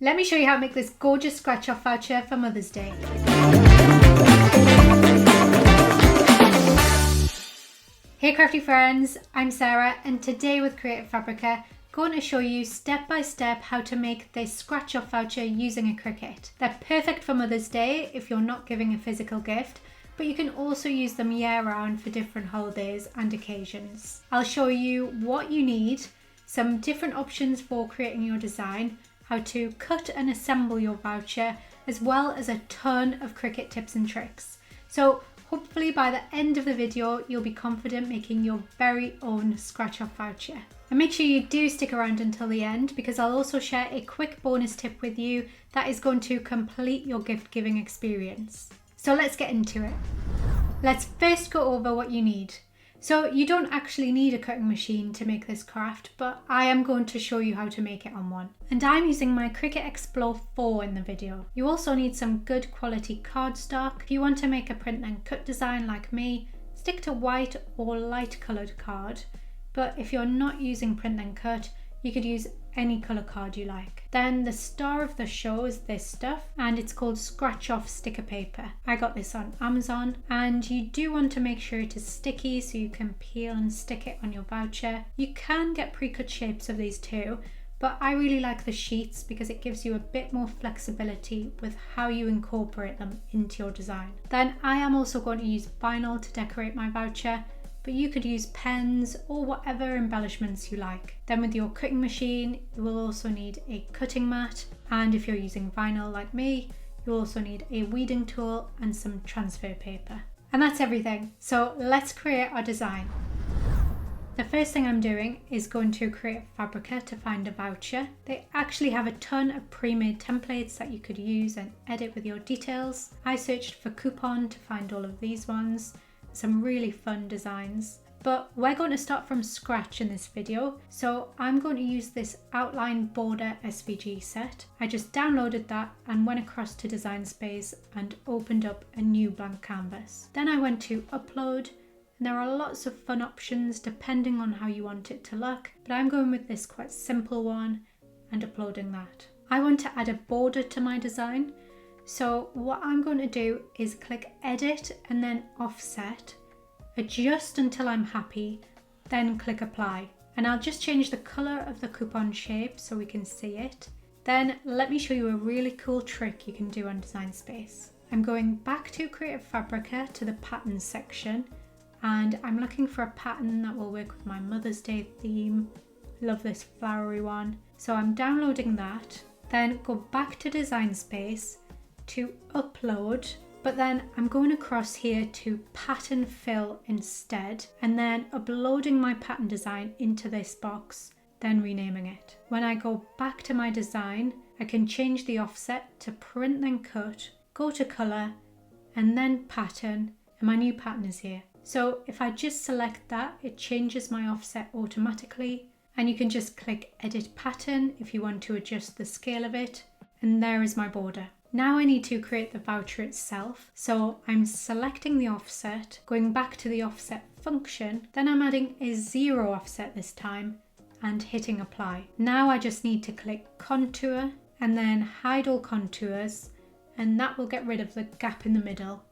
Let me show you how to make this gorgeous scratch off voucher for Mother's Day. Hey crafty friends, I'm Sarah and today with Creative Fabrica, I'm going to show you step by step how to make this scratch off voucher using a Cricut. They're perfect for Mother's Day if you're not giving a physical gift, but you can also use them year round for different holidays and occasions. I'll show you what you need, some different options for creating your design, how to cut and assemble your voucher, as well as a ton of Cricut tips and tricks. So hopefully by the end of the video, you'll be confident making your very own scratch off voucher. And make sure you do stick around until the end because I'll also share a quick bonus tip with you that is going to complete your gift giving experience. So let's get into it. Let's first go over what you need. So you don't actually need a cutting machine to make this craft, but I am going to show you how to make it on one. And I'm using my Cricut Explore 4 in the video. You also need some good quality cardstock. If you want to make a print and cut design like me, stick to white or light coloured card. But if you're not using print and cut, you could use any colour card you like. Then the star of the show is this stuff, and it's called scratch off sticker paper. I got this on Amazon, and you do want to make sure it is sticky so you can peel and stick it on your voucher. You can get pre-cut shapes of these too, but I really like the sheets because it gives you a bit more flexibility with how you incorporate them into your design. Then I am also going to use vinyl to decorate my voucher, but you could use pens or whatever embellishments you like. Then with your cutting machine, you will also need a cutting mat, and if you're using vinyl like me, you'll also need a weeding tool and some transfer paper. And that's everything. So let's create our design. The first thing I'm doing is going to Creative Fabrica to find a voucher. They actually have a ton of pre-made templates that you could use and edit with your details. I searched for coupon to find all of these ones. Some really fun designs, but we're going to start from scratch in this video. So I'm going to use this outline border SVG set. I just downloaded that and went across to Design Space and opened up a new blank canvas. Then I went to upload, and there are lots of fun options depending on how you want it to look, but I'm going with this quite simple one and uploading that. I want to add a border to my design. So what I'm going to do is click edit and then offset, adjust until I'm happy, then click apply. And I'll just change the color of the coupon shape so we can see it. Then let me show you a really cool trick you can do on Design Space. I'm going back to Creative Fabrica to the patterns section, and I'm looking for a pattern that will work with my Mother's Day theme. Love this flowery one. So I'm downloading that, then go back to Design Space to upload, but then I'm going across here to pattern fill instead, and then uploading my pattern design into this box, then renaming it. When I go back to my design, I can change the offset to print then cut, go to color, and then pattern, and my new pattern is here. So if I just select that, it changes my offset automatically, and you can just click edit pattern if you want to adjust the scale of it, and there is my border. Now I need to create the voucher itself, so I'm selecting the offset, going back to the offset function, then I'm adding a 0 offset this time and hitting apply. Now I just need to click contour and then hide all contours, and that will get rid of the gap in the middle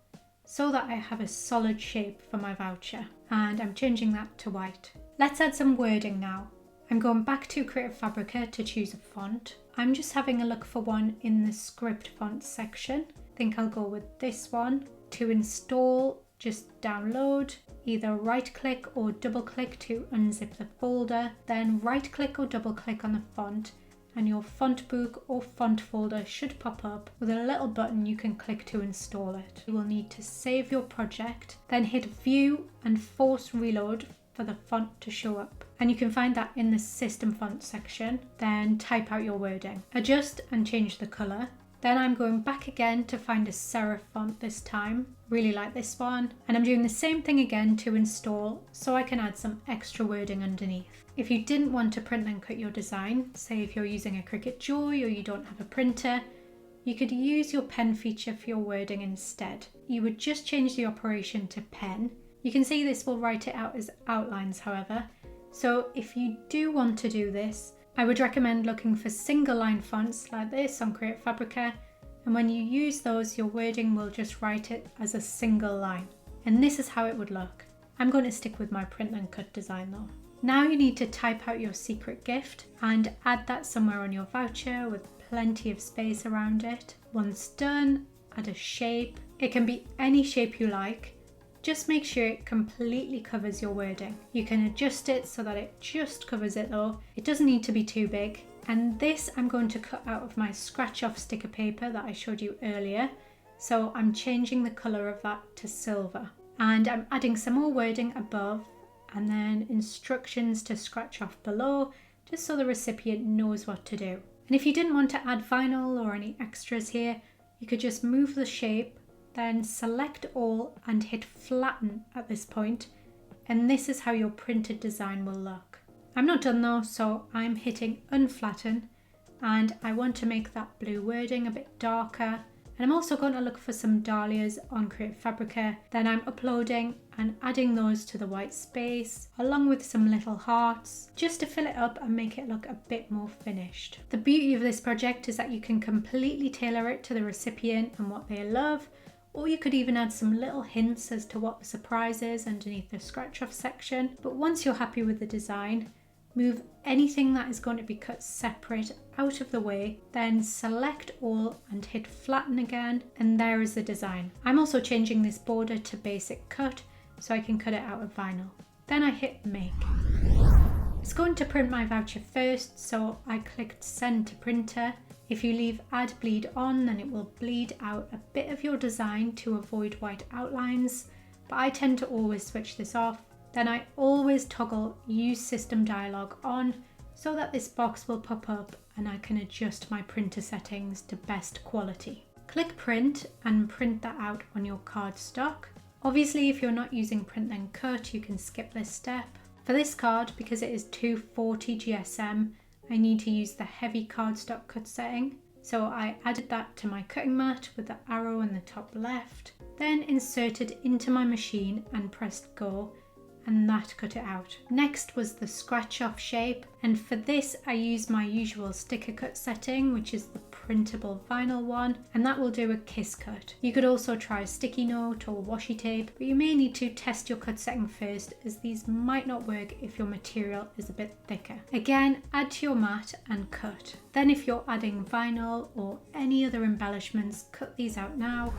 so that I have a solid shape for my voucher, and I'm changing that to white. Let's add some wording now. I'm going back to Creative Fabrica to choose a font. I'm just having a look for one in the script font section. I think I'll go with this one. To install, just download, either right click or double click to unzip the folder, then right click or double click on the font, and your font book or font folder should pop up with a little button you can click to install it. You will need to save your project, then hit view and force reload for the font to show up. And you can find that in the system font section. Then type out your wording. Adjust and change the color. Then I'm going back again to find a serif font this time. Really like this one. And I'm doing the same thing again to install so I can add some extra wording underneath. If you didn't want to print and cut your design, say if you're using a Cricut Joy or you don't have a printer, you could use your pen feature for your wording instead. You would just change the operation to pen. You can see this will write it out as outlines, however. So if you do want to do this, I would recommend looking for single line fonts like this on Creative Fabrica, and when you use those, your wording will just write it as a single line. And this is how it would look. I'm going to stick with my print and cut design though. Now you need to type out your secret gift and add that somewhere on your voucher with plenty of space around it. Once done, add a shape. It can be any shape you like. Just make sure it completely covers your wording. You can adjust it so that it just covers it though. It doesn't need to be too big. And this I'm going to cut out of my scratch off sticker paper that I showed you earlier. So I'm changing the colour of that to silver. And I'm adding some more wording above and then instructions to scratch off below, just so the recipient knows what to do. And if you didn't want to add vinyl or any extras here, you could just move the shape, then select all and hit flatten at this point, and this is how your printed design will look. I'm not done though, so I'm hitting unflatten, and I want to make that blue wording a bit darker. And I'm also going to look for some dahlias on Creative Fabrica. Then I'm uploading and adding those to the white space, along with some little hearts, just to fill it up and make it look a bit more finished. The beauty of this project is that you can completely tailor it to the recipient and what they love, or you could even add some little hints as to what the surprise is underneath the scratch off section. But once you're happy with the design, move anything that is going to be cut separate out of the way, then select all and hit flatten again, and there is the design. I'm also changing this border to basic cut so I can cut it out of vinyl. Then I hit make. It's going to print my voucher first, so I clicked send to printer. If you leave add bleed on, then it will bleed out a bit of your design to avoid white outlines, but I tend to always switch this off. Then I always toggle use system dialog on so that this box will pop up and I can adjust my printer settings to best quality. Click print and print that out on your cardstock. Obviously, if you're not using print then cut, you can skip this step. For this card, because it is 240 GSM, I need to use the heavy cardstock cut setting. So I added that to my cutting mat with the arrow in the top left, then inserted into my machine and pressed go, and that cut it out. Next was the scratch off shape, and for this I used my usual sticker cut setting, which is the printable vinyl one, and that will do a kiss cut. You could also try a sticky note or washi tape, but you may need to test your cut setting first, as these might not work if your material is a bit thicker. Again, add to your mat and cut. Then if you're adding vinyl or any other embellishments, cut these out now.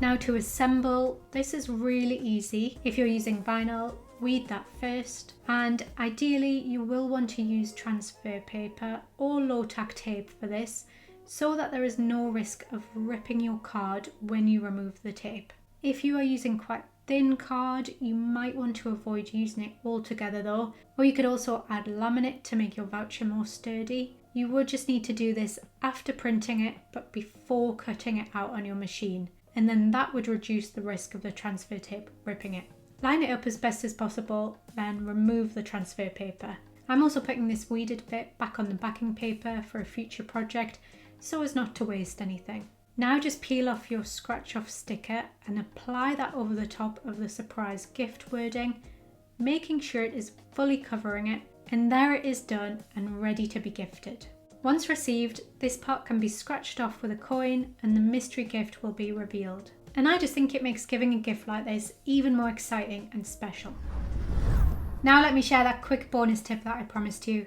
Now to assemble, this is really easy. If you're using vinyl, weed that first, and ideally you will want to use transfer paper or low tack tape for this, so that there is no risk of ripping your card when you remove the tape. If you are using quite thin card, you might want to avoid using it altogether though, or you could also add laminate to make your voucher more sturdy. You would just need to do this after printing it, but before cutting it out on your machine, and then that would reduce the risk of the transfer tape ripping it. Line it up as best as possible, then remove the transfer paper. I'm also putting this weeded bit back on the backing paper for a future project, so as not to waste anything. Now just peel off your scratch off sticker and apply that over the top of the surprise gift wording, making sure it is fully covering it, and there it is done and ready to be gifted. Once received, this part can be scratched off with a coin and the mystery gift will be revealed. And I just think it makes giving a gift like this even more exciting and special. Now let me share that quick bonus tip that I promised you.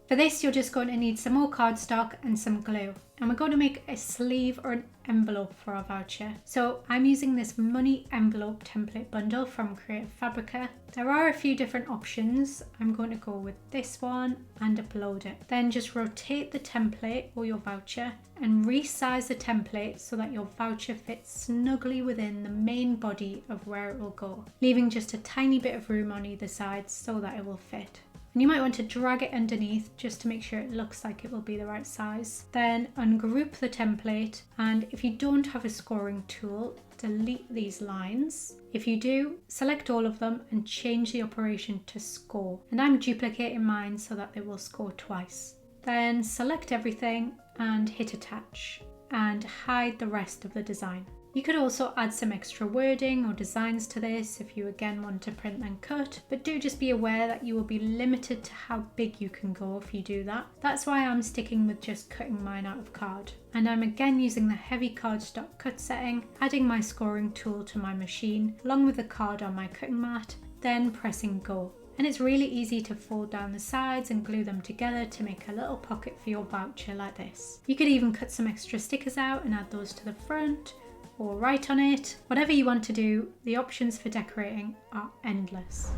For this, you're just going to need some more cardstock and some glue. And we're going to make a sleeve or an envelope for our voucher. So I'm using this money envelope template bundle from Creative Fabrica. There are a few different options. I'm going to go with this one and upload it. Then just rotate the template or your voucher and resize the template so that your voucher fits snugly within the main body of where it will go, leaving just a tiny bit of room on either side so that it will fit. And you might want to drag it underneath just to make sure it looks like it will be the right size. Then ungroup the template, and if you don't have a scoring tool, delete these lines. If you do, select all of them and change the operation to score. And I'm duplicating mine so that it will score twice. Then select everything and hit attach and hide the rest of the design. You could also add some extra wording or designs to this if you again want to print then cut, but do just be aware that you will be limited to how big you can go if you do that. That's why I'm sticking with just cutting mine out of card. And I'm again using the heavy cardstock cut setting, adding my scoring tool to my machine along with the card on my cutting mat, then pressing go. And it's really easy to fold down the sides and glue them together to make a little pocket for your voucher like this. You could even cut some extra stickers out and add those to the front or write on it. Whatever you want to do, the options for decorating are endless.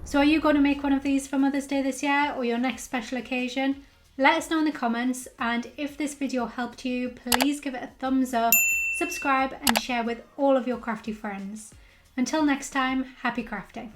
So are you going to make one of these for Mother's Day this year or your next special occasion? Let us know in the comments, and if this video helped you, please give it a thumbs up, subscribe and share with all of your crafty friends. Until next time, happy crafting!